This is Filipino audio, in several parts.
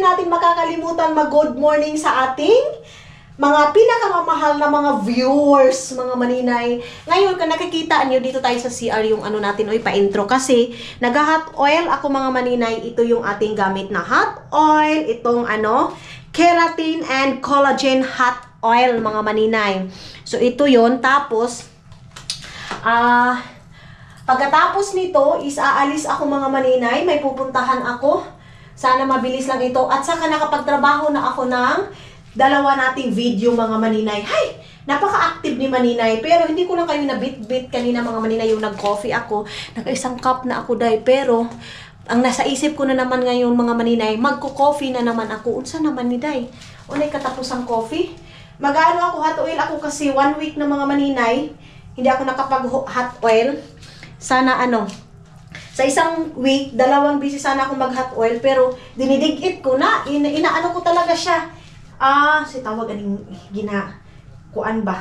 natin makakalimutan mag-good morning sa ating mga pinakamamahal na mga viewers, mga maninay. Ngayon, kung nakikita nyo, dito tayo sa CR yung ano natin, pa-intro. Kasi, nag-hot oil ako mga maninay. Ito yung ating gamit na hot oil. Itong keratin and collagen hot oil, mga maninay. So, ito yon. Tapos, pagkatapos nito, is aalis ako mga maninay. May pupuntahan ako. Sana mabilis lang ito. At saka nakapagtrabaho na ako ng dalawa nating video mga maninay. Hay! Napaka-active ni maninay. Pero hindi ko lang kayo na-bit-bit kanina mga maninay yung nag-coffee ako. Naka-isang cup na ako dahil. Pero, ang nasa isip ko na naman ngayon mga maninay, magko-coffee na naman ako. Unsa naman ni day? Unay katapos ang coffee? Mag-ano ako, hot oil ako kasi 1 week na mga maninay. Hindi ako nakapag-hot oil. Sana sa isang week, 2 beses sana akong mag-hot oil. Pero, dinidigit ko na. Inaano ko talaga siya. Si tawag aning kuan ba?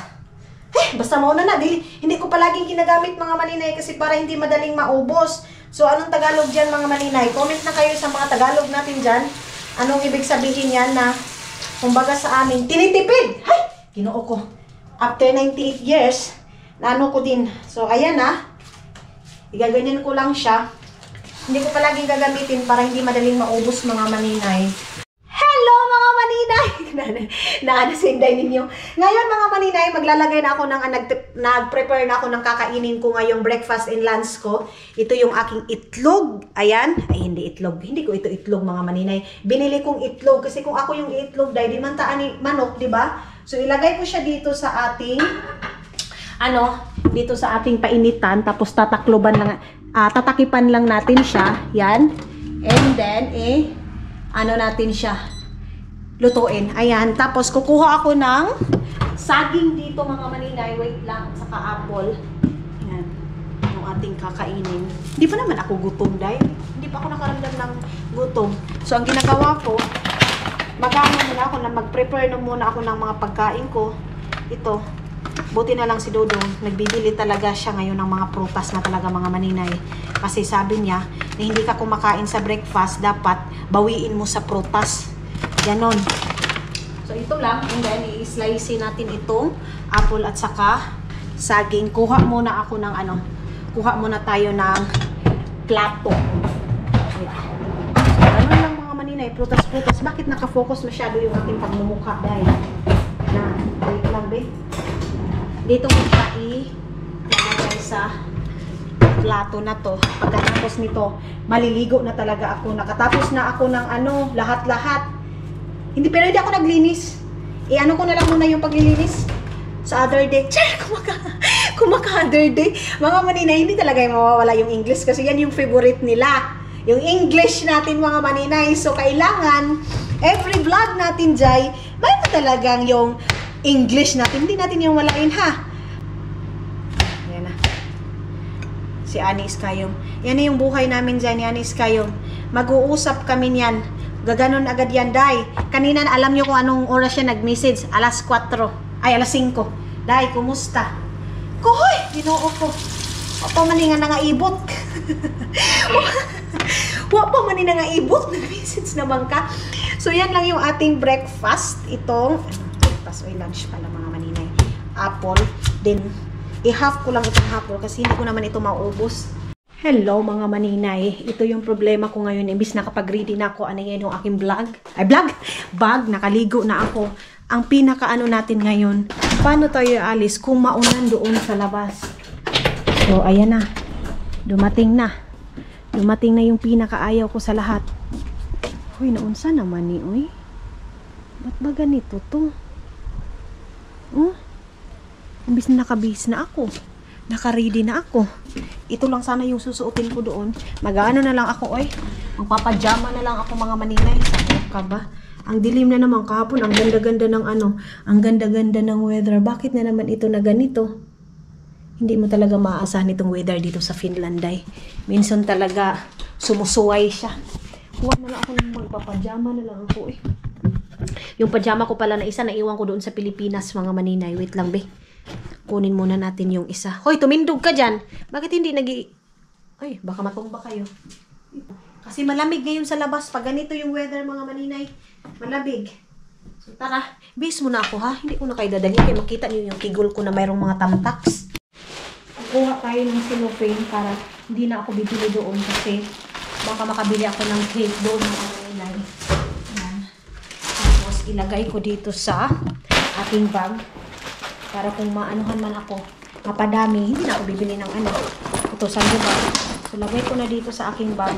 Basta mauna na. Hindi ko palaging ginagamit mga maninay kasi para hindi madaling maubos. So, anong Tagalog dyan mga maninay? Comment na kayo sa mga Tagalog natin dyan. Anong ibig sabihin yan na, kumbaga sa amin, tinitipid. Hay! Ginoo ko. After 98 years, naano ko din. So, ayan na. Igaganyan ko lang siya. Hindi ko palaging gagamitin para hindi madaling maubos mga maninay. Naanasinday ninyo. Ngayon mga maninay, maglalagay na ako ng, nag-prepare na ako ng kakainin ko ngayong breakfast and lunch ko. Ito yung aking itlog. Ayan. Ay, hindi itlog. Hindi ko ito itlog mga maninay. Binili kong itlog kasi kung ako yung itlog, dahil di man taan ni manok, di ba? So, ilagay ko siya dito sa ating, dito sa ating painitan. Tapos, tatakipan lang natin siya. Yan. And then, natin siya lutuin. Ayan. Tapos, kukuha ako ng saging dito, mga maninay. Wait lang. Saka apple. Ayan. Yung ating kakainin. Hindi pa naman ako gutom, dahil hindi pa ako nakaramdam ng gutom. So, ang ginagawa ko, mag-prepare na muna ako ng mga pagkain ko. Ito. Buti na lang si Dodong. Nagbibili talaga siya ngayon ng mga prutas na talaga, mga maninay. Kasi sabi niya, na hindi ka kumakain sa breakfast, dapat bawiin mo sa prutas. Ganon. So, ito lang. And then, i-slice natin itong apple at saka saging. Kuha muna ako ng kuha muna tayo ng plato. So, ganun lang mga maninay. Prutas-prutas. Bakit nakafocus masyado yung aking pagmumukha? Dahil wait lang, be. Dito ko siya ilagay sa plato na to. Pagkatapos nito, maliligo na talaga ako. Nakatapos na ako ng lahat-lahat. Pero hindi ako naglinis. Ko na lang muna yung paglilinis sa other day. Kumaka-other day. Mga maninay, hindi talaga yung mawawala yung English kasi yan yung favorite nila. Yung English natin, mga maninay. So, kailangan, every vlog natin, Jai, may talagang yung English natin. Hindi natin yung walain, ha? Yan na. Si Ani Iskayong. Yan na yung buhay namin dyan, ni Ani Iskayong. Mag-uusap kami niyan. Gaganon agad yan, Day. Kanina, alam nyo kung anong oras siya nag-message. Alas 4. Ay, alas 5. Day, kumusta? Kuhoy! Ginoo ko. Wapa maninga na nga ibot. Wapa maninga nga ibot. Nag-message naman ka. So, yan lang yung ating breakfast. Itong, oy, lunch pala mga maninay. Apple. Then, i-half ko lang itong apple kasi hindi ko naman ito maubos. Hello mga maninay. Ito yung problema ko ngayon. Imbis nakapag-ready na ako, yan yung aking bag. Nakaligo na ako. Ang pinaka natin ngayon, paano tayo alis kung maunan doon sa labas? So, ayan na. Dumating na. Dumating na yung pinakaayaw ko sa lahat. Uy, naunsa naman ni, uy. Ba't ba ganito to? Imbis na nakabihis na ako. Naka-ready na ako. Ito lang sana yung susuotin ko doon. Mag-ano na lang ako, oy. Magpapajama na lang ako, mga maninay. Sakot ka ba? Ang dilim na naman kahapon. Ang ganda-ganda ng ang ganda-ganda ng weather. Bakit na naman ito na ganito? Hindi mo talaga maaasahan itong weather dito sa Finland, ay. Minsan talaga sumusuway siya. Huwag na lang ako ng magpapajama na lang ako, eh. Yung pajama ko pala na isa, naiwan ko doon sa Pilipinas, mga maninay. Wait lang, be. Kunin muna natin yung isa. Hoy, tumindog ka dyan. Bakit hindi Ay, baka matumba kayo. Kasi malamig ngayon sa labas. Pag ganito yung weather, mga maninay, malamig. So tara, bis muna ako ha. Hindi ko na kayo dadali. Kaya makita niyo yung kigol ko na mayroong mga tamtaks. Kuha tayo ng cellophane para hindi na ako bibili doon kasi baka makabili ako ng cake doon, mga maninay. Yan. Tapos ilagay ko dito sa aking bag para kung maanuhan man ako, mapadami, hindi na ako bibili ng ano. Ito, sando bag. So, lagay ko na dito sa aking bag.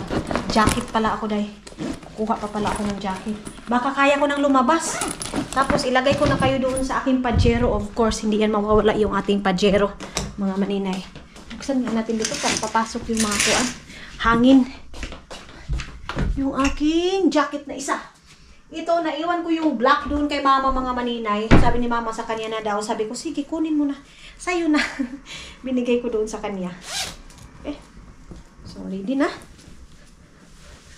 Jacket pala ako, day. Kuha pa pala ako ng jacket. Baka kaya ko nang lumabas. Tapos, ilagay ko na kayo doon sa aking pajero. Of course, hindi yan mawawala yung ating pajero, mga maninay. Buksan nga natin dito para papasok yung mga kuan. Hangin. Yung aking jacket na isa. Ito, naiwan ko yung black doon kay mama, mga maninay. Sabi ni mama sa kanya na daw. Sabi ko, sige, kunin mo na. Sa'yo na. Binigay ko doon sa kanya. So, ready na.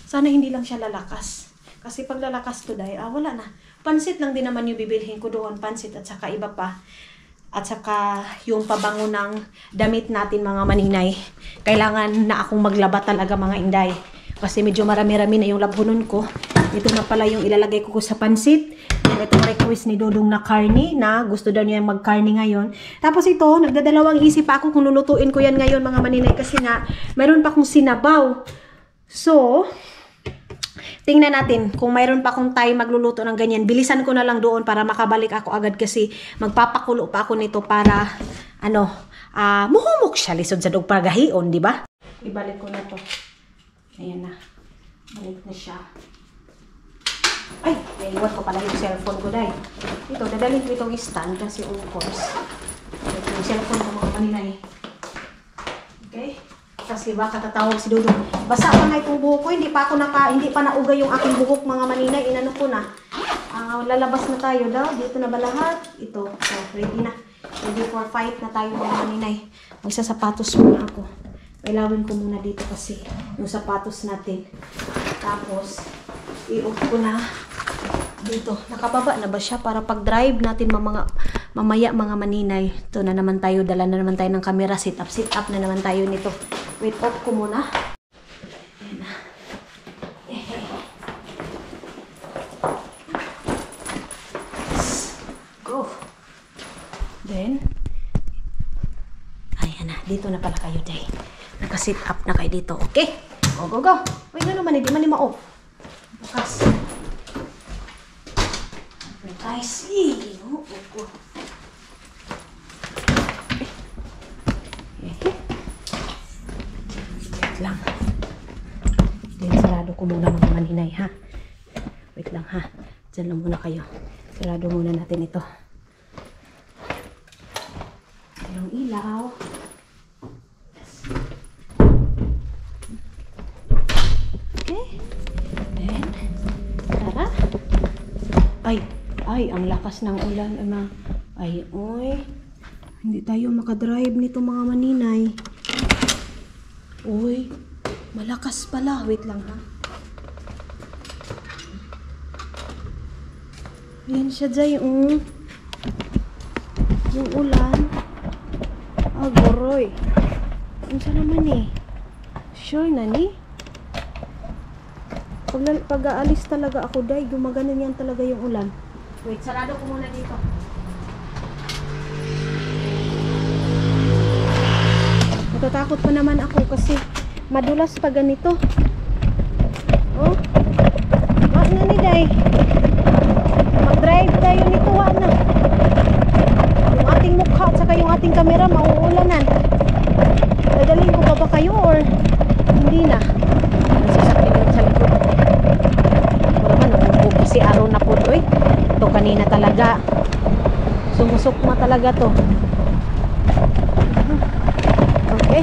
Sana hindi lang siya lalakas. Kasi pag lalakas to, day, wala na. Pansit lang din naman yung bibilhin ko doon. Pansit at saka iba pa. At saka yung pabango ng damit natin, mga maninay. Kailangan na akong maglaba talaga, mga inday. Kasi medyo marami-rami na yung labhonon ko. Ito na pala yung ilalagay ko sa pansit. Itong request ni Dodong na karni, na gusto daw niya mag-karni ngayon. Tapos ito, nagdadalawang isip pa ako kung lulutuin ko yan ngayon, mga maninay. Kasi nga, mayroon pa akong sinabaw. So, tingnan natin kung mayroon pa akong time magluluto ng ganyan. Bilisan ko na lang doon para makabalik ako agad kasi magpapakulo pa ako nito para, muhumok siya lisod sa dugpagahion, di ba? Ibalik ko na to. Ayan na. Balik na siya. Ay, naiwan ko pala yung cellphone ko, day. Ito, dadalhin ko itong stand kasi of course. Ito yung cellphone ko, mga maninay. Okay? Kasi baka tatawag si Dudong. Basa pa nga itong buhok ko. Hindi pa nauga yung aking buhok, mga maninay. Inano ko na. Lalabas na tayo daw. Dito na ba lahat? Ito. So, ready na. Ready for fight na tayo, mga maninay. Magsasapatos muna ako. Ilawin ko muna dito kasi yung sapatos natin. Tapos, i-off ko na dito. Nakababa na ba siya para pag-drive natin mamaya, mga maninay. Ito na naman tayo. Dala na naman tayo ng camera. Sit up na naman tayo nito. Wait, off ko muna. Ayan na. Go. Then, ayan na. Dito na pala kayo, day. Naka-sit up na kayo dito. Okay? Go, go, go. Uy, nga naman, hindi man ma-off. Bukas. Guys, wait lang. Then, sarado ko muna, mga maninay, ha? Wait lang, ha? Diyan lang muna kayo. Sarado muna natin ito. Yung ilaw. Ay, ang lakas ng ulan, Ay, oy. Hindi tayo makadrive nito, mga maninay. Uy, malakas pala. Wait lang, ha. Yan siya, Jay, Yung ulan. Goroy. Ano siya naman, Sure na, Pag aalis talaga ako, day, gumaganon yan talaga yung ulan. Wait, sarado ko muna dito. Natatakot pa naman ako kasi madulas pa ganito. Oh, wag na ni day. Mag-drive tayo nito, wag na. Yung ating mukha at saka yung ating camera mauulanan. Dadalhin ko pa ba kayo or hindi na? Sasakyan yun sa likod. Wala man, nabubog kasi araw na po ito, Ito kanina talaga. Sumusukma talaga to. Okay.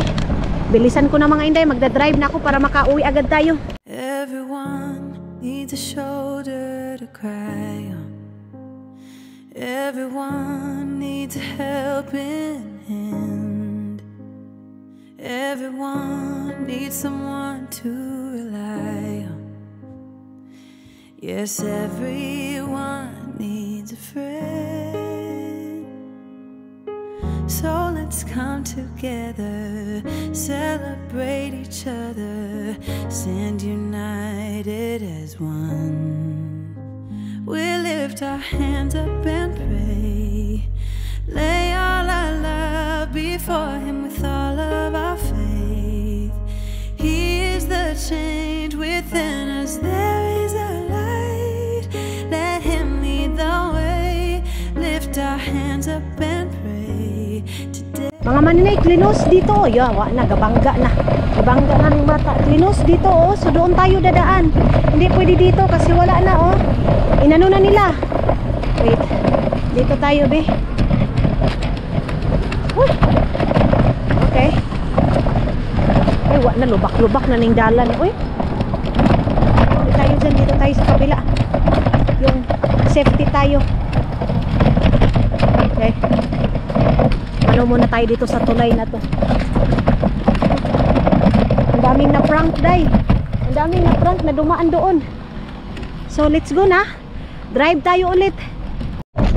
Bilisan ko na, mga inday. Magdadrive na ako para makauwi agad tayo. Everyone needs a shoulder to cry on. Everyone needs a helping hand. Everyone needs someone to rely on. Yes, everyone needs a friend. So let's come together, celebrate each other, stand united as one. We lift our hands up and pray, lay all our love before Him with all of our faith. He is the change within us, there is a light. Let Him lead the way, lift our hands up and pray today. Mga maninay, klinos dito. Yawa na, gabangga na. Gabangga na ng bata. Klinos dito, oh. So doon tayo dadaan. Hindi pwede dito kasi wala na, oh. Inano na nila. Wait. Dito tayo, be. Okay. Ay, wala na. Lubak-lubak na ning dalan. Uy. Dito tayo dyan. Dito tayo sa kabila. Yung safety tayo. Okay. Ano muna tayo dito sa tulay na to. Ang daming na prank, day. Ang daming na prank na dumaan doon. So let's go na. Drive tayo ulit.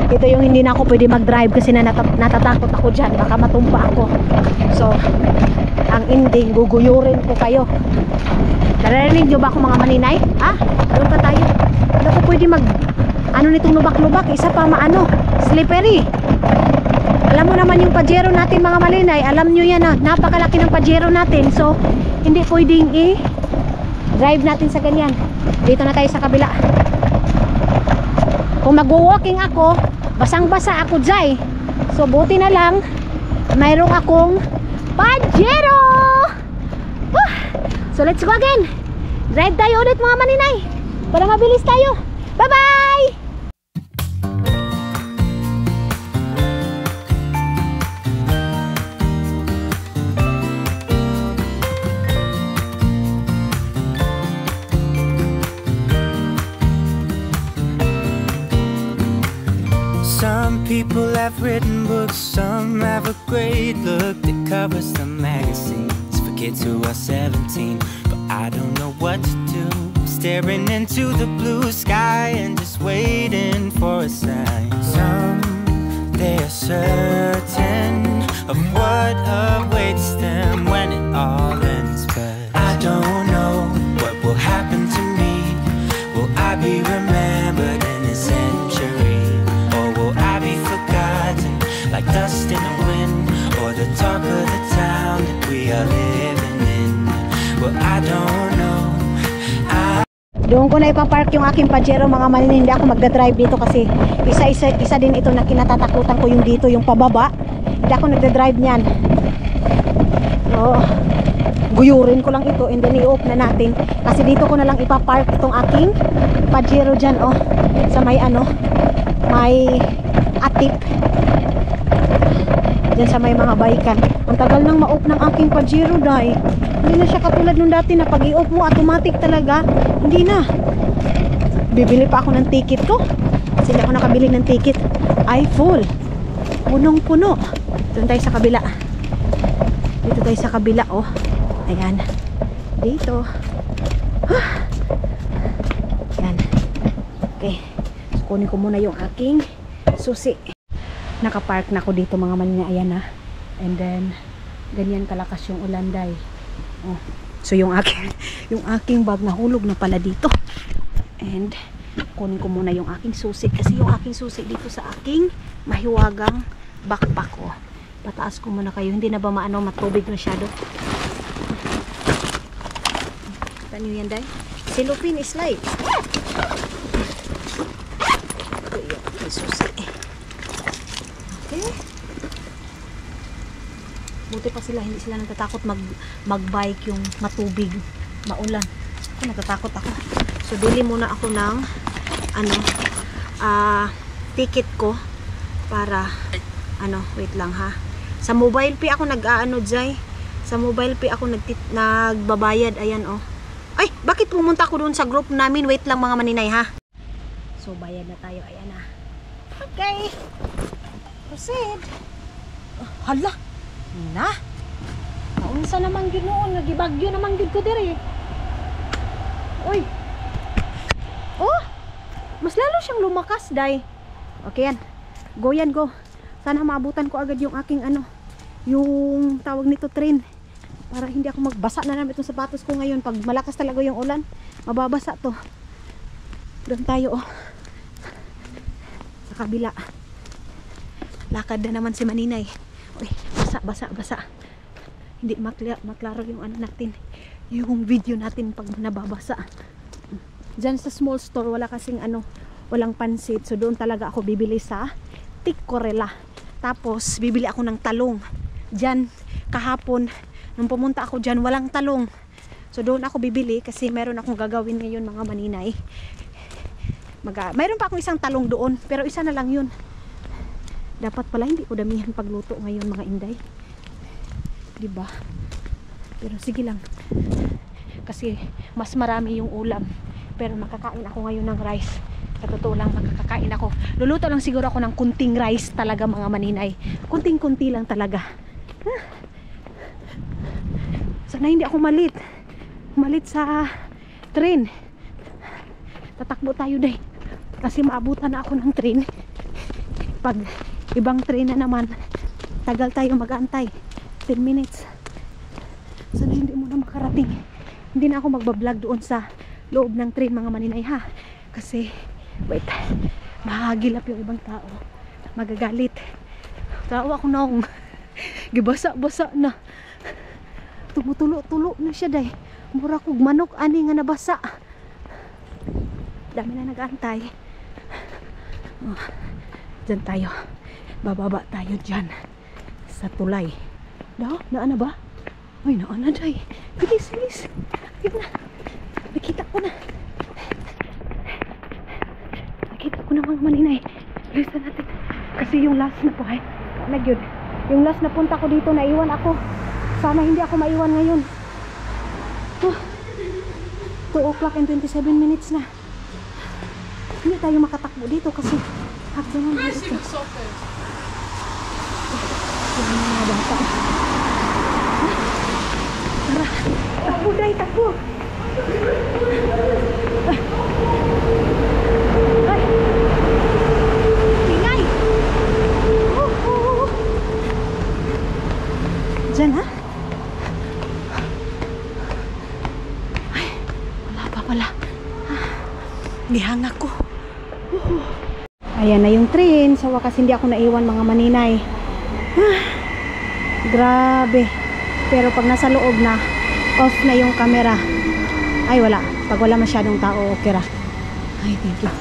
Ito yung hindi na ako pwede mag-drive kasi natatakot ako dyan. Baka matumpa ako. So ang ending, guguyurin ko kayo. Narinig nyo ba ako mga maninay? Ah, doon pa tayo. Hindi ako pwede ano nitong lubak-lubak. Isa pa maano, slippery. Alam mo naman yung Pajero natin mga malinay. Alam nyo yan, napakalaki ng Pajero natin. So, hindi pwedeng i-drive natin sa ganyan. Dito na tayo sa kabila. Kung mag-walking ako, basang-basa ako dyan. So, buti na lang, mayroong akong Pajero! So, let's go again. Drive tayo ulit mga maninay. Para mabilis tayo. Bye-bye! Some people have written books, some have a great look that covers the magazines for kids who are 17. But I don't know what to do, staring into the blue sky and just waiting for a sign. Some, they are certain of what awaits them when it all ends. But I don't know what will happen to me. Will I be remembered in a century? Like dust in the wind, or the talk of the town that we are living in. Well, I don't know. Doon ko na ipapark yung aking Pajero mga maninay. Hindi ako magdadrive dito kasi isa din ito na kinatatakutan ko, yung dito, yung pababa. Hindi ako nagdadrive niyan. Guyurin ko lang ito and then i-off na natin. Kasi dito ko na lang ipapark itong aking Pajero dyan, oh. Sa may may atip. Diyan sa may mga baikan. Ang tagal nang ma-off ng aking Pajero, dahil hindi na siya katulad nung dati na pag i-off mo automatic talaga. Hindi na. Bibili pa ako ng ticket ko kasi hindi ako nakabili ng ticket. Ay full, punong puno. Doon tayo sa kabila. Dito tayo sa kabila, oh. Ayan, dito. Ayan. Okay, so, kunin ko muna yung aking susi. Nakapark na ako dito mga maninay. Ayan na. And then ganyan kalakas yung ulan, day. Oh. So yung aking bag nahulog na pala dito. And kunin ko muna yung aking susi kasi yung aking susi dito sa aking mahiwagang backpack ko. Pataas ko muna kayo. Hindi na ba matubig masyado? Kita nyo yan, day? Silupin is light. Ito yung aking susi. Okay. Buti pa sila, hindi sila natatakot mag-bike yung matubig, maulan. Ako natatakot ako. So bili muna ako ng ticket ko para wait lang ha. Sa mobile pay ako Jay. Sa mobile pay ako nagbabayad. Ayan, oh. Ay, bakit pumunta ako doon sa group namin? Wait lang mga maninay ha. So bayad na tayo. Ayan na. Okay. Proceed. Hala. Na. Naunsa naman ginoon, nagibagyo naman gid ko diri. Uy. Oh. Mas lalo siyang lumakas, day. Okay yan. Go yan, go. Sana maabutan ko agad yung aking yung tawag nito, train. Para hindi ako magbasa na naman itong sapatos ko ngayon. Pag malakas talaga yung ulan, mababasa to. Doon tayo, oh. Sa kabila. Lakad na naman si Maninay. Uy, basa. Hindi maklaro yung natin. Yung video natin pag nababasa. Diyan sa small store, wala kasing walang pansit. So doon talaga ako bibili sa Tikkorela. Tapos bibili ako ng talong. Diyan kahapon nung pumunta ako diyan, walang talong. So doon ako bibili kasi meron akong gagawin ngayon, mga Maninay. Mayroon pa akong isang talong doon, pero isa na lang yun. Dapat pala hindi ko damihan pagluto ngayon, mga Inday. Diba? Pero sige lang. Kasi mas marami yung ulam. Pero makakain ako ngayon ng rice. Sa totoo lang, makakain ako. Luluto lang siguro ako ng kunting rice talaga, mga Maninay. Kunting-kunti lang talaga. Sana hindi ako malit sa train. Tatakbo tayo dahil. Kasi maabutan na ako ng train. Pag ibang train na naman, tagal tayo mag-aantay. 10 minutes. Sana hindi mo na makarating. Hindi na ako magbablog doon sa loob ng train, mga Maninay, ha. Kasi wait, mahagilap yung ibang tao. Magagalit. Tawa ko naong gibasa-basa na. Tumutulo-tulo na siya day. Mura kog manok ani nga nabasa. Dami na nag-aantay. Oh, dyan tayo. Bababa tayo dyan sa tulay. Naan na ba? Ay, naan na day. Bilis. Yun na. Nakita ko na. Mga Maninay. Bilisan natin. Kasi yung last na po ay nagyod. Yung last na punta ko dito, naiwan ako. Sana hindi ako maiwan ngayon. 2 o'clock and 27 minutes na. Hindi tayo makatakbo dito kasi hagdan na dito. Yung mga bata. Tara. Takbo day, takbo. Ay. Ingay. Diyan, ha? Ay, wala pa pala. Gihanga ko. Ayan na yung train. Sa wakas hindi ako naiwan, mga Maninay. Grabe. Pero pag nasa loob na, off na yung camera. Ay, wala. Pag wala masyadong tao, okay ra. Ay, thank you.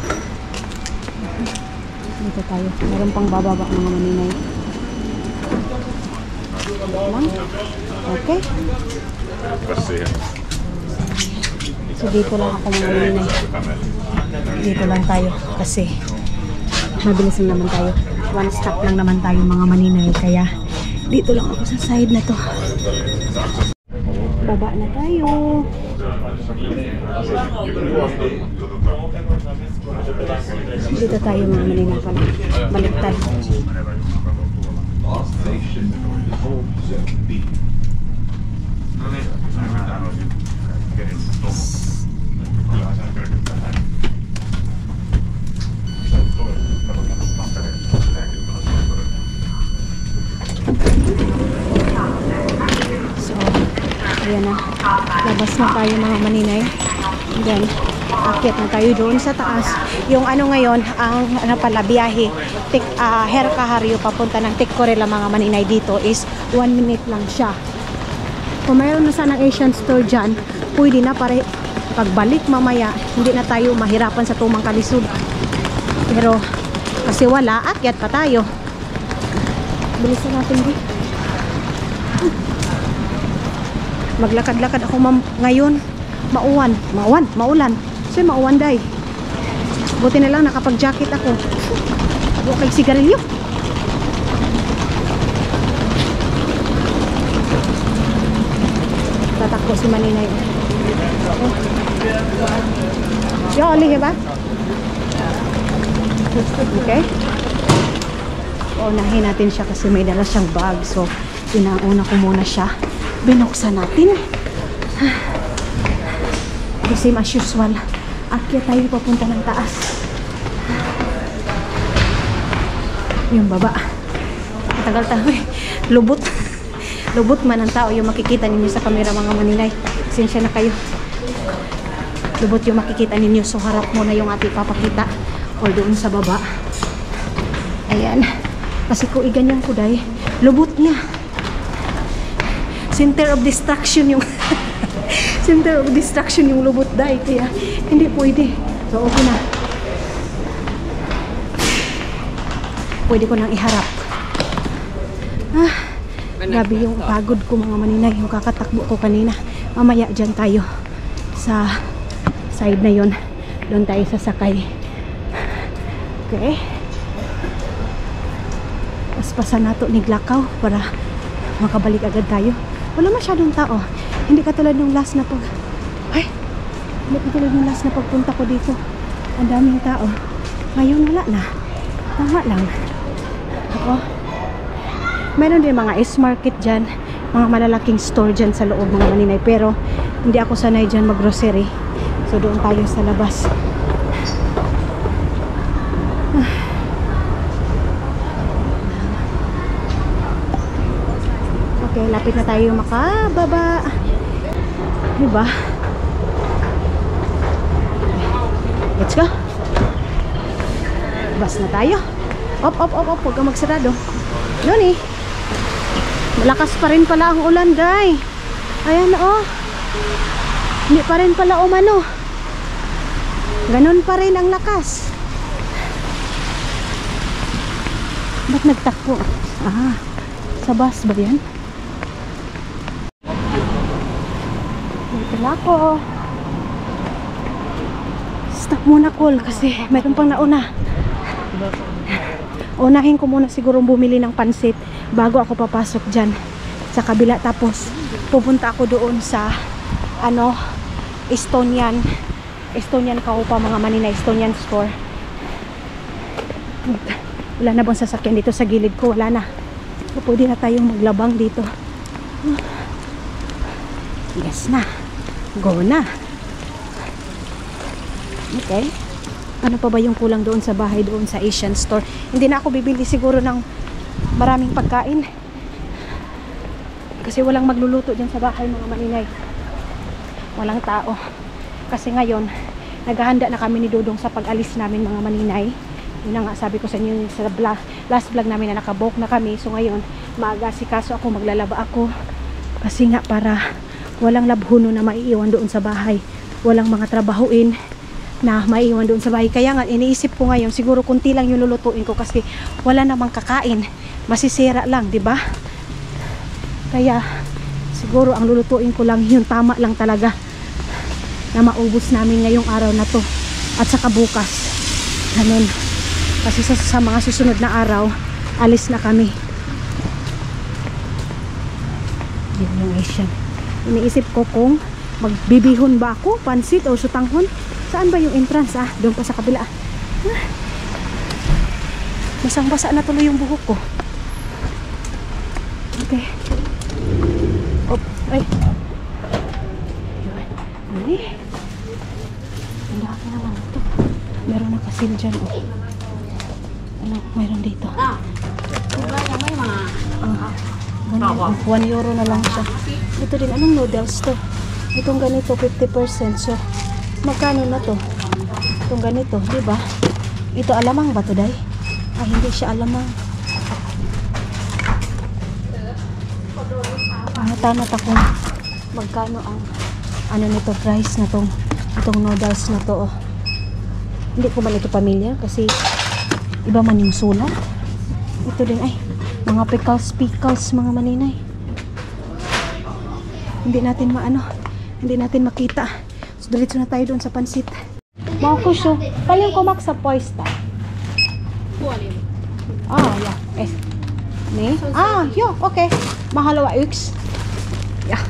Dito tayo. Meron pang bababa, mga Maninay. Lang. Okay. So dito lang ako, mga Maninay. Dito lang tayo kasi mabilis lang naman tayo. One stop lang naman tayo, mga Maninay. Kaya dito lang ako sa side na to. Baba na tayo. Dito tayo, mga Maninay, pala. Baliktad. Ayan na, labas na tayo, mga Maninay. Then, akit na tayo doon sa taas. Yung ngayon, ang biyahe, Hercajario papunta ng Tikkorela, mga Maninay, dito is 1 minute lang siya. Kung mayroon na sanang Asian store dyan, pwede na para pagbalik mamaya, hindi na tayo mahirapan sa tumang kalisod. Pero, kasi wala, akyat pa tayo. Bilisan natin din. Maglakad-lakad ako ngayon. Maulan. So mauwan day. Buti na lang nakapag-jacket ako. Bukay sigarilyo. Tatakbo si Maninay. Yo, oli ba? Okay. Unahin natin siya kasi may dala siyang bag. So, inauna ko muna siya. Binuksan natin. The same as usual. Akyat tayo papunta ng taas. Yung baba. tagal-tagal. Lubot. Lubot man ang tao yung makikita ninyo sa camera mga maninay. Pasensya na kayo. Lubot yung makikita ninyo. So harap mo na yung ating papakita. Or doon sa baba. Ayan. Kasi kung iganyan ko day, lubot niya. Center of distraction yung center of distraction yung lubot day. Kaya hindi pwede. So okay na. Pwede ko nang iharap. Grabe yung pagod ko mga maninay. Yung kakatakbo ko kanina. Mamaya dyan tayo sa side na yon. Doon tayo sasakay. Okay. Paspasan nato ni Glakaw para makabalik agad tayo. Wala masyadong tao. Hindi katulad ng last na pagpunta ko dito. Ang daming tao. Ngayon wala na. Tama lang. Ako. Meron din mga S-market dyan. Mga malalaking store dyan sa loob mga maninay. Pero hindi ako sanay dyan mag-grocery. So doon tayo sa labas. Okay, lapit na tayo makababa. Diba? Let's go. Bas na tayo. Op. Huwag kang magsarado. Doon eh. Malakas pa rin pala ang ulan, day. Ayan, oh. Hindi pa rin pala umano. Ganon pa rin ang lakas. Ba't nagtakbo? Sa bus ba yan? Dito na ako. Stop muna, call, kasi mayroon pang nauna. Unahin ko muna siguro bumili ng pansit bago ako papasok dyan sa kabila. Tapos pupunta ako doon sa Estonian Kaupa mga maninay, Estonian store. Wala na bang sasakyan dito sa gilid ko? Wala na. So, pwede na tayong maglabang dito. Yes na. Go na. Okay. Ano pa ba yung kulang doon sa bahay, doon sa Asian store? Hindi na ako bibili siguro ng maraming pagkain. Kasi walang magluluto dyan sa bahay mga maninay. Walang tao. Kasi ngayon, naghahanda na kami ni Dodong sa pag-alis namin mga maninay. Yun na nga, sabi ko sa inyo sa last vlog namin na nakabook na kami. So ngayon, maaga-asikaso ako, maglalaba ako. Kasi nga para walang labhuno na maiiwan doon sa bahay. Walang mga trabahuin na maiiwan doon sa bahay. Kaya nga, iniisip ko ngayon, siguro kunti lang yung lulutuin ko kasi wala namang kakain. Masisira lang, di ba? Kaya, siguro ang lulutuin ko lang, yun tama lang talaga na maubos namin ngayong araw na to. At saka bukas. Ganun. Kasi sa mga susunod na araw, alis na kami. Yun yung Asian. Iniisip ko kung magbibihon ba ako, pansit o sutanghon. Saan ba yung entrance? Doon pa sa kabila. Basang-basa na tuloy yung buhok ko. Okay. Op, ay. Ay. Ang laki naman ito. Meron na kasil dyan. Ano, meron dito. €1 na lang siya. Ito din, anong noodles to? Itong ganito, 50%. So, magkano na to? Itong ganito, di ba? Ito alamang ba to, day? Ay, hindi siya alamang. Natanat ako magkano ang nito price na itong noodles na to. Hindi ko man ito pamilya kasi iba man yung sulat. Ito din ay mga pickles mga maninay. Hindi natin makita. So diretso na tayo doon sa pansit. Mga kusyo, paling kumak sa poista. Yeah. Ni? Yo, okay. Mahalawa X. Yeah.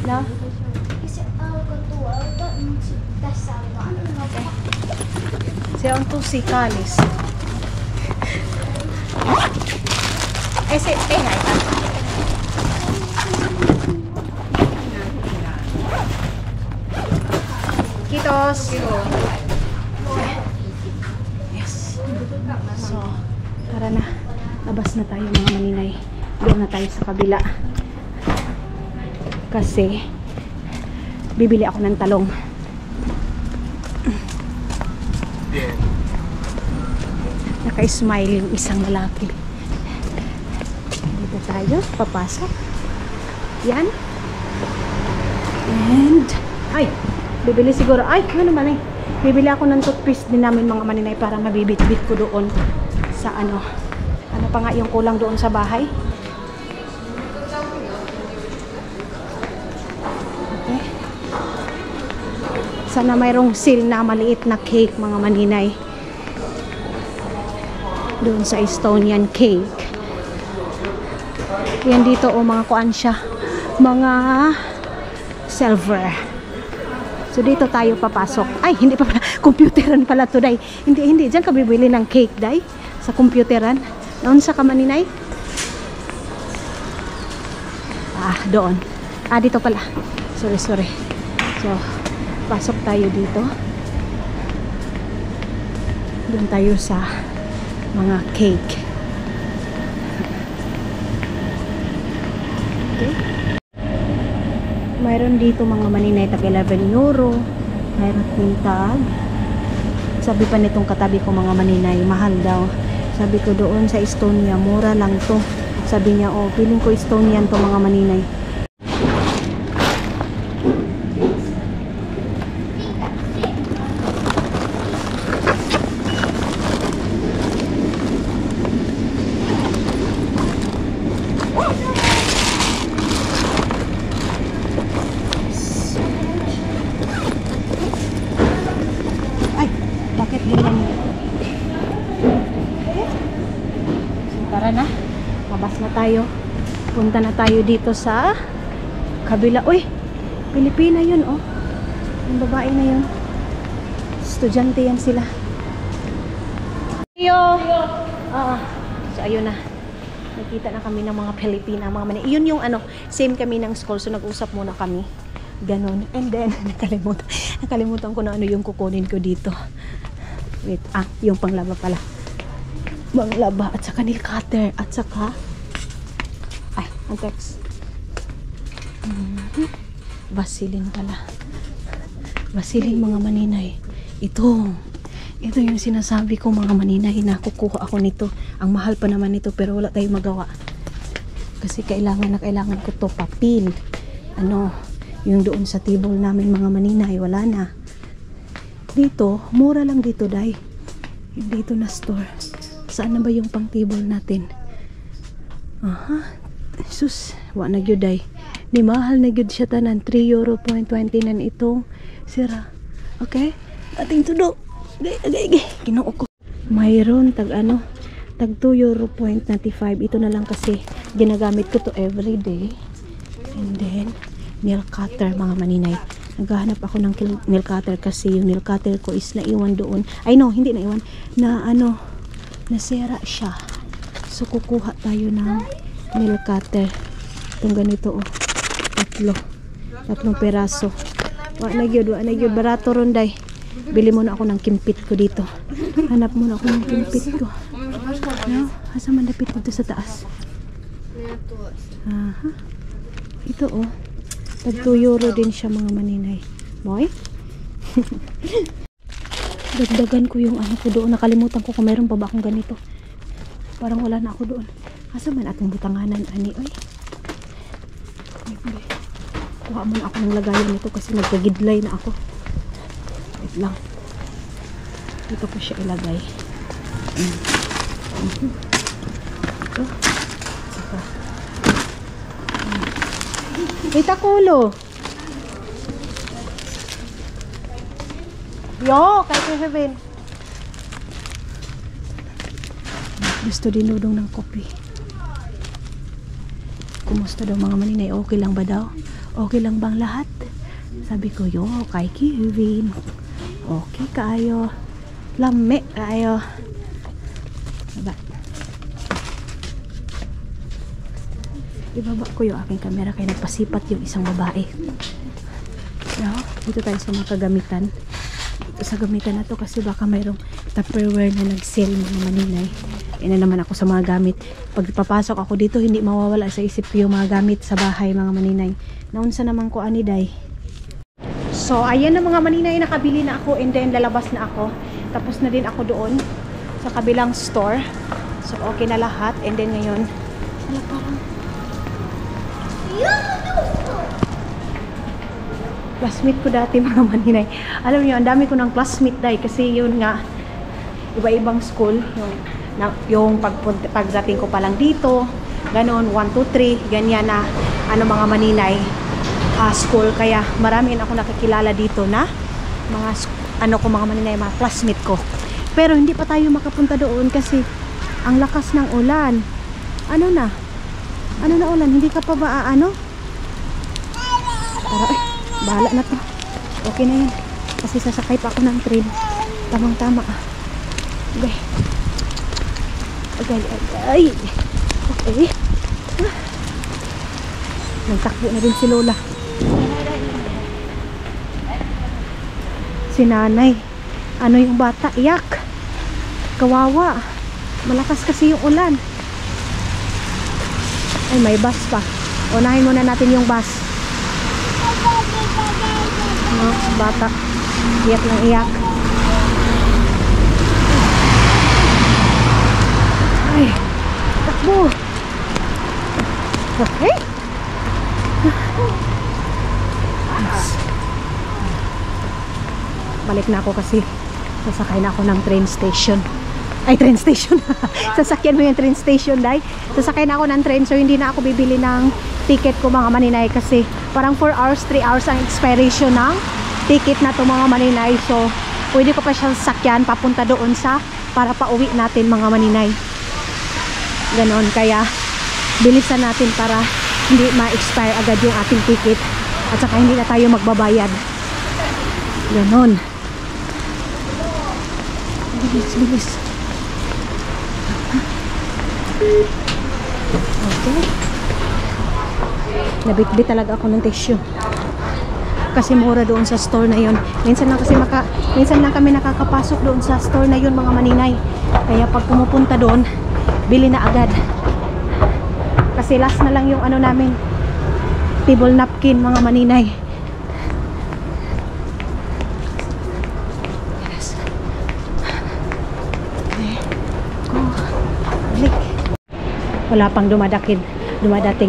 No? Siya untuk si Kalis. Ese, Kitos. Yes. So, tara na. Labas na tayo mga maninay. Doon na tayo sa kabila. Kasi, bibili ako ng talong. Naka-smile yung isang lalaki. Dito tayo, papasok. Yan. And, ay, bibili siguro, ay, ano naman eh. Bibili ako ng toothpaste din namin mga maninay para mabibit-bit ko doon sa ano pa nga yung kulang doon sa bahay. Okay. Sana mayroong seal na maliit na cake mga maninay. Doon sa Estonian cake. Yan dito o mga kuan siya. Mga silver. So dito tayo papasok. Ay, hindi pa pala. Computeran pala to, day. Hindi. Diyan ka bibili ng cake, day. Sa computeran. Noon sa kamaninay. Doon. Dito pala. Sorry. So, pasok tayo dito. Doon tayo sa mga cake. Okay. Mayroon dito mga maninay tag 11 euro. Mayroon din tag. Sabi pa nitong katabi ko mga maninay, mahal daw. Sabi ko doon sa Estonia, mura lang to. Sabi niya, oh, feeling ko Estonian to mga maninay. Bakit ganyan? Tara na. Labas na tayo. Punta na tayo dito sa kabila. Uy! Pilipina yun, oh. Yung babae na yun. Estudyante yan sila. So, ayun na. Nakita na kami ng mga Pilipina. Mga mani. Yun yung ano, same kami ng school. So, nag-usap muna kami. Ganon. And then, nakalimutan ko na ano yung kukunin ko dito. Wait, yung panglaba pala. Panglaba at saka nail cutter at saka ang text. Vaseline pala. Vaseline mga maninay. Ito yung sinasabi ko mga maninay na kukuha ako nito. Ang mahal pa naman nito pero wala tayong magawa. Kasi kailangan ko to papel. Yung doon sa table namin mga maninay, wala na. Dito, mura lang dito, day. Yung dito na store. Saan na ba yung pang table natin? Sus, wala na gyud, day. Ni mahal na gyud siya tanan. 3 euro .20 nan itong sira. Okay? Ating tudo. Gay. Kinuo ko. Mayroon tag 2 euro .95. Ito na lang kasi ginagamit ko to every day. And then nail cutter mga maninay. Naghahanap ako ng nail cutter kasi yung nail cutter ko is naiwan doon. Ay no, hindi naiwan. Nasira siya. So kukuha tayo ng nail cutter. Itong ganito oh. Tatlong peraso. Wa na gyud barato ron day. Bili muna ako ng kimpit ko dito. Hanap muna ako ng kimpit ko. No, asa man dapit dito sa taas. Ito oh. Tag 2 euro din siya mga maninay. Boy? Dagdagan ko yung ano ko doon. Nakalimutan ko kung mayroon pa ba akong ganito. Parang wala na ako doon. Asa man atong butanganan ani oy. Kuha muna ako ng lagayan nito kasi nagkagidlay na ako. Wait lang. Dito ko siya ilagay. Ito. Saka. Ita kulo. Yo, kay Kevin. Gusto dinudong ng kopi. Kumusta daw mga maninay? Okay lang ba daw? Okay lang bang lahat? Sabi ko, yo, kay Kevin. Okay kayo. Lame kayo. Diba? ibaba ko yung aking camera kaya nagpasipat yung isang babae. No? Dito tayo sa mga kagamitan. Dito sa gamitan na to kasi baka mayroong Tupperware na nag-sale mga maninay. Yan na naman ako sa mga gamit. Pag papasok ako dito, hindi mawawala sa isip ko yung mga gamit sa bahay mga maninay. Naunsa naman ko aniday. So, ayan na mga maninay, nakabili na ako and then lalabas na ako. Tapos na din ako doon sa kabilang store. So, okay na lahat. And then ngayon, wala parang classmate ko dati mga maninay. Alam niyo, ang dami ko ng classmate dahil kasi yun nga, iba-ibang school. Yung pagdating ko pa lang dito, ganon, 1, 2, 3, ganyan na, ano mga maninay, school. Kaya marami ako nakikilala dito na mga, ano ko mga maninay, mga classmate ko. Pero hindi pa tayo makapunta doon kasi ang lakas ng ulan. Ano na ulan? Hindi ka pa ba ano? Para, bahala na to. Okay na yan. Kasi sasakay pa ako ng train. Tamang-tama. Okay. Okay. Okay. Nagtakbo na din si Lola. Si nanay. Ano yung bata? Iyak. Kawawa. Malakas kasi yung ulan. Ay, may bus pa. Unahin muna natin yung bus. Bata. Iyak ng iyak. Ay. Takbo. Okay. Balik na ako kasi sasakay na ako ng train station. Ay, train station. Sasakyan mo yung train station, dahil sasakay na ako ng train, so hindi na ako bibili ng ticket ko mga maninay kasi parang 4 hours, 3 hours ang expiration ng ticket na to mga maninay. So, pwede ko pa siyang sasakyan papunta doon sa para pauwi natin mga maninay. Ganon, kaya bilisan natin para hindi ma-expire agad yung ating ticket at saka hindi na tayo magbabayad. Ganon. Bilis. Okay. Nabitbit talaga ako ng tissue. Kasi mura doon sa store na yun. Minsan lang kami nakakapasok doon sa store na yun mga maninay. Kaya pag pumupunta doon, bili na agad. Kasi last na lang yung ano namin, table napkin mga maninay. Wala pang dumadating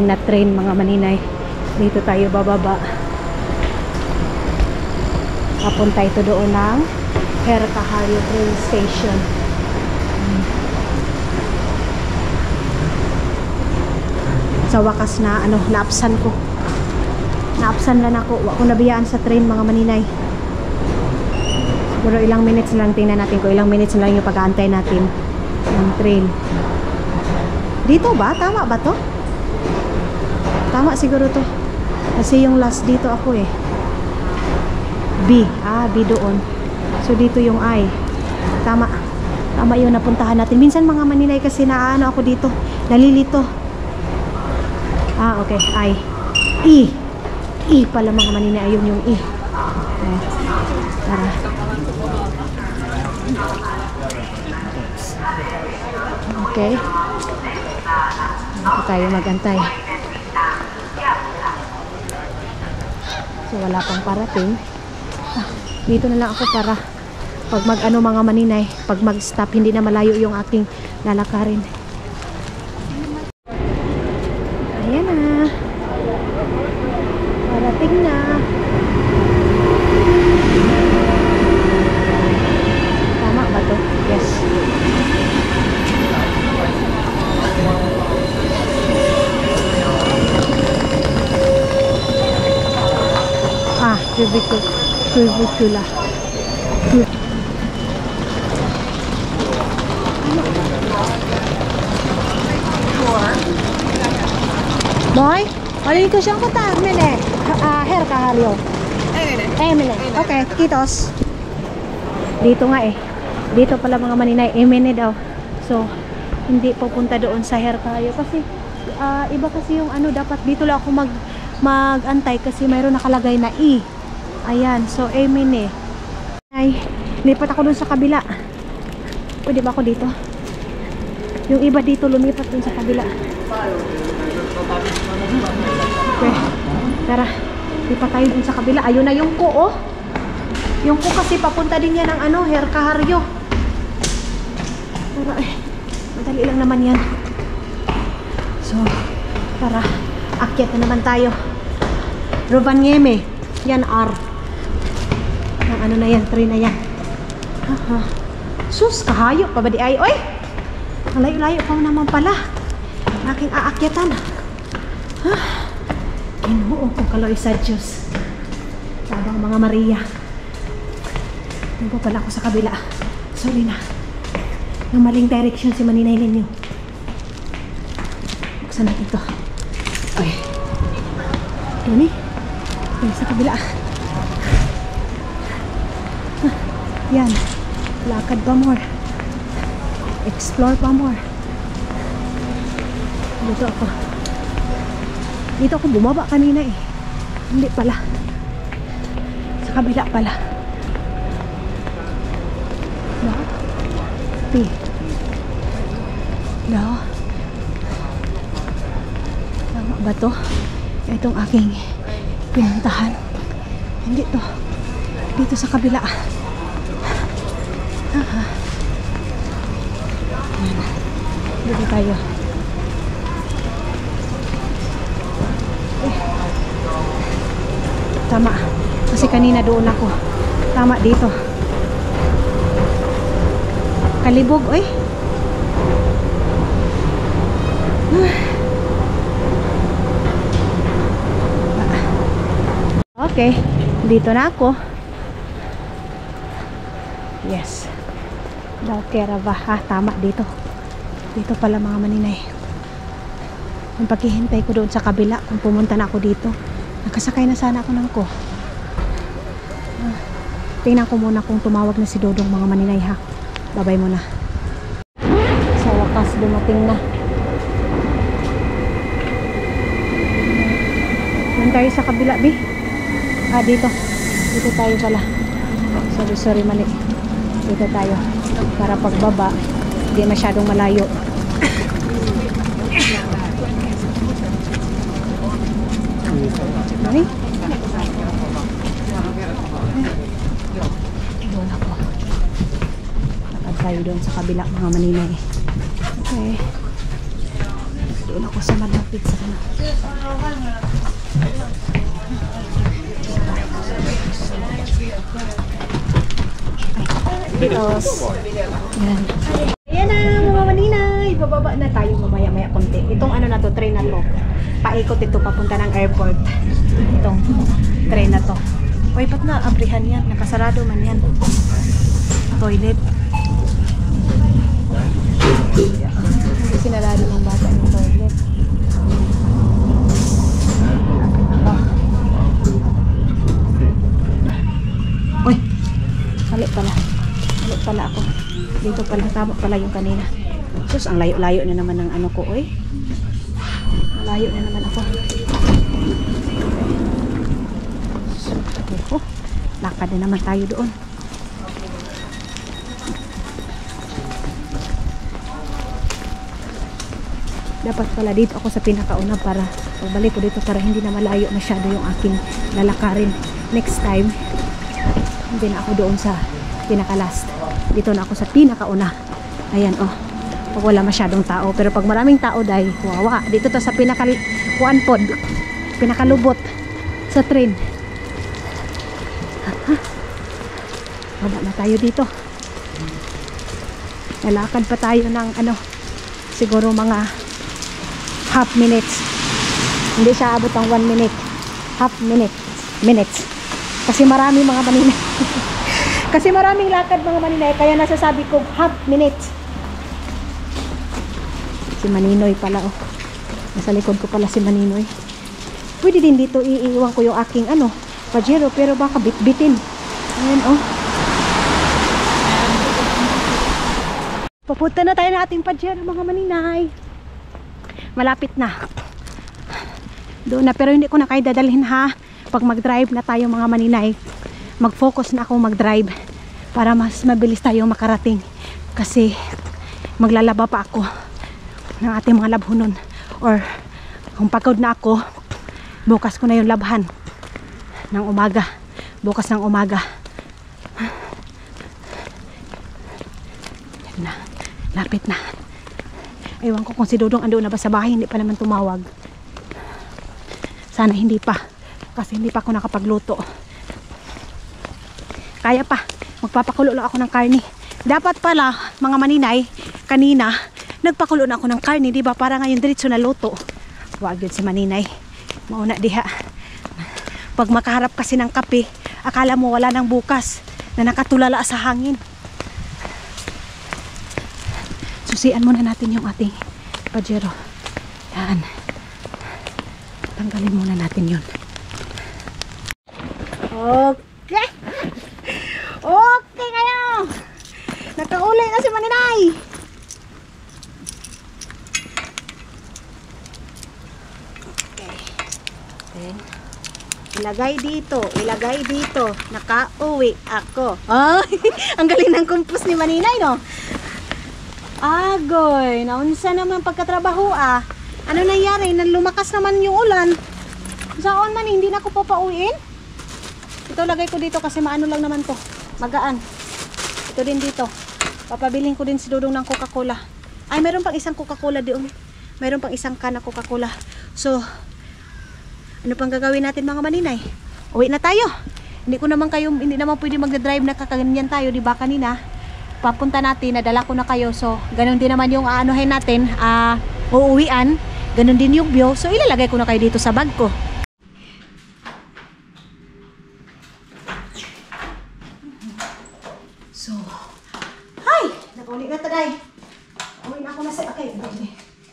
na train mga maninay. Dito tayo bababa. Papunta ito doon ng Hercahario train station. Sa wakas na naapsan ko. Naapsan lang ako. Wala ko nabiyaan sa train mga maninay. Siguro ilang minutes lang, tingnan natin ko ilang minutes lang yung pag-aantay natin ng train. Dito ba? Tama ba to? Tama siguro to. Kasi yung last dito ako eh. B. B doon. So dito yung I. Tama. Tama yun, napuntahan natin. Minsan mga maninay kasi ako dito. Nalilito. Okay. I. E pala mga maninay. Ayun yung E. Tara. Okay. Dito tayo magantay. So wala pang parating. Dito na lang ako para pag mga maninay, pag mag-stop hindi na malayo yung aking lalakarin. Ayan na. Parating na. Tama ba to? Yes. Curvicula. Boy, alin ko siyang kota, mene. Hercahario. Mene. Okay, kitos. Dito nga eh. Dito pala mga maninay, mene daw. So, hindi pupunta doon sa Hercahario kasi Iba kasi yung ano, dapat dito lang ako mag-antay kasi mayroon nakalagay na E. Ayan, so amen eh. Ay, lipat ako dun sa kabila. Pwede ba ako dito? Yung iba dito lumipat dun sa kabila. Okay, tara. Lipat tayo dun sa kabila. Ayun na yung ko, oh. Yung ko kasi papunta din yan ng ano, Hercaharyo. Tara, madali lang naman yan. So, tara. Akyat na naman tayo. Rovaniemi. Yan, R. Ang ano na yan, 3 na yan. Sus, kahayo pa ba di ay? Oy! Ang layo-layo pa naman pala. Aking aakyatan. Kinuo ko kaloy sa Diyos. Sabang mga Maria. Nagpo pala ako sa kabila. Sorry na. Yung maling direction si Maninay ninyo. Buksan natin ito. Ay. Dini. Ay, sa kabila. Yan. Lakad pa more. Explore pa more. Dito ako. Dito ako bumaba kanina eh. Hindi pala. Sa kabila pala. No? P. No? Tama ba to? Itong aking pinuntahan. Hindi to. Dito sa kabila. Dito tayo. Tama. Kasi kanina doon ako. Tama dito. Kalibog, oy. Okay. Dito na ako. Yes. Daukera-Vaha. Tama dito. Dito pala mga Maninay. Yung paghihintay ko doon sa kabila, kung pumunta na ako dito, nakasakay na sana ako ng ko. Tingnan ko muna kung tumawag na si Dodong mga Maninay ha. Babay muna. Sa wakas dumating na. Doon tayo sa kabila, Bi. Dito. Dito tayo pala. Sorry mali. Dito tayo. Para pagbaba, hindi masyadong malayo. Ay. Doon ako. Lakad tayo doon sa kabila mga Maninay. Okay. Doon ako sa malapit sa kanila. Pitos. Yan. Ayan na mga Maninay. Bababa na tayo mamaya-maya konti. Itong ano na to, train na to. Paikot ito papunta ng airport. Itong train na to. Uy, ba't na abrihan yan? Nakasarado man yan. Toilet. Sinarado ng bata ng toilet. Uy, mali pala ako. Dito pala, tama pala yung kanina. Sus, ang layo-layo na naman ng ano ko, oy. Malayo na naman ako. Okay. Lakad na naman tayo doon. Dapat pala dito ako sa pinakauna para pagbalik ko dito para hindi na malayo masyado yung aking lalakarin. Next time, hindi na ako doon sa pinaka-last. Dito na ako sa pinakauna. Ayan, oh. Pag wala masyadong tao. Pero pag maraming tao, dahil wawa. Dito to sa pinaka-pod. Pinaka-lubot sa train. Baba na tayo dito. Lalakad pa tayo ng ano, siguro mga half minutes. Hindi siya abot ang 1 minute. Half minutes. Kasi marami mga Maninay. Kasi maraming lakad mga Maninay. Kaya nasasabi ko half minutes. Si Maninoy pala, oh. Nasa likod ko pala si Maninoy. Pwede din dito iiwan ko yung aking ano, Pajero, pero baka bitbitin. Ayan, oh. Papunta na tayo ng ating Pajero mga Maninay. Malapit na. Doon na, pero hindi ko na kayo dadalhin ha. Pag mag-drive na tayo mga maninay, mag-focus na ako mag-drive para mas mabilis tayo makarating. Kasi maglalaba pa ako ng ating mga labhunon. Or kung pagod na ako, bukas ko na yung labhan ng umaga. Bukas ng umaga. Yan na. Lapit na. Ewan ko kung si Dodong ando na ba sa bahay. Hindi pa naman tumawag. Sana hindi pa. Kasi hindi pa ako nakapagluto. Kaya pa. Magpapakulo lang ako ng karne. Dapat pala, mga maninay, kanina, nagpakulo na ako ng karne. Diba? Para ngayon diretso na luto. Wag yun si maninay. Mauna diha. Pag makaharap kasi ng kape, akala mo wala nang bukas na nakatulala sa hangin. Susian muna natin yung ating pajero. Yan. Tanggalin muna natin yun. Okay. Okay kayo. Nakauli na si maninay. Okay. Then, ilagay dito. Nakauwi ako. Oh, ang galing ng kumpus ni maninay, no? Agoy, naunsa naman pagkatrabaho ah. Ano nangyari? Lumakas naman yung ulan. Saan man, hindi na ako papauwiin. Ito lagay ko dito kasi maano lang naman to. Magaan. Ito din dito. Papabiling ko din si Dodong ng Coca-Cola. Ay, meron pang isang Coca-Cola doon. Meron pang isang can na Coca-Cola. So, ano pang gagawin natin mga maninay? Uwi na tayo. Hindi naman pwede magdadrive na kakaganyan tayo, di ba kanina? Papunta natin, nadala ko na kayo. So, ganun din naman yung aanuhin natin, uuwian. Ganun din yung view. So, ilalagay ko na kayo dito sa bag ko. So, hi! Nakauwi na taday. Nakauwi na ako na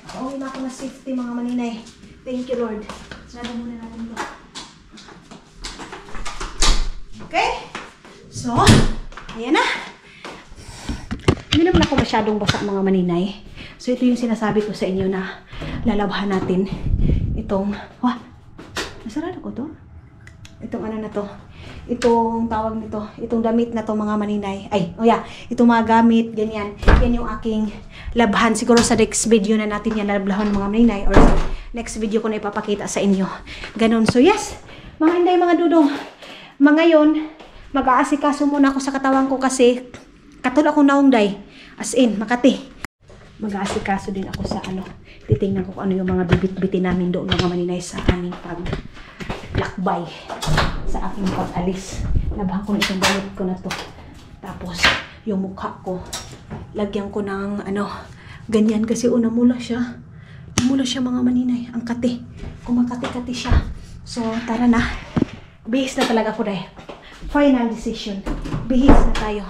nakauwi na ako na safety mga maninay. Thank you Lord. Sarado muna natin ito. Okay? So, ayan na. Hindi naman ako masyadong basa mga maninay. So ito yung sinasabi ko sa inyo na lalabhan natin itong, nasarado ko to? Itong ano na to? Itong tawag nito, itong damit na to mga maninay. Itong mga gamit, ganyan. Yan yung aking labhan. Siguro sa next video na natin yan labhan mga maninay or next video ko na ipapakita sa inyo. Ganon. So yes, mga inday, mga dudong. Ngayon, mag-aasikaso muna ako sa katawan ko kasi katulad akong naungday. As in, Makati. Mag-aasikaso din ako sa titingnan ko kung ano yung mga bibit-bitin namin doon mga maninay sa aming paglakbay. Sa aking pag-alis. Labhan ko na itong damit ko na to. Tapos, yung mukha ko, lagyan ko ng ganyan kasi namula siya. Namula siya mga maninay. Ang kati. Kumakati-kati siya. So, tara na. Bihis na talaga ko dahil. Final decision. Bihis na tayo.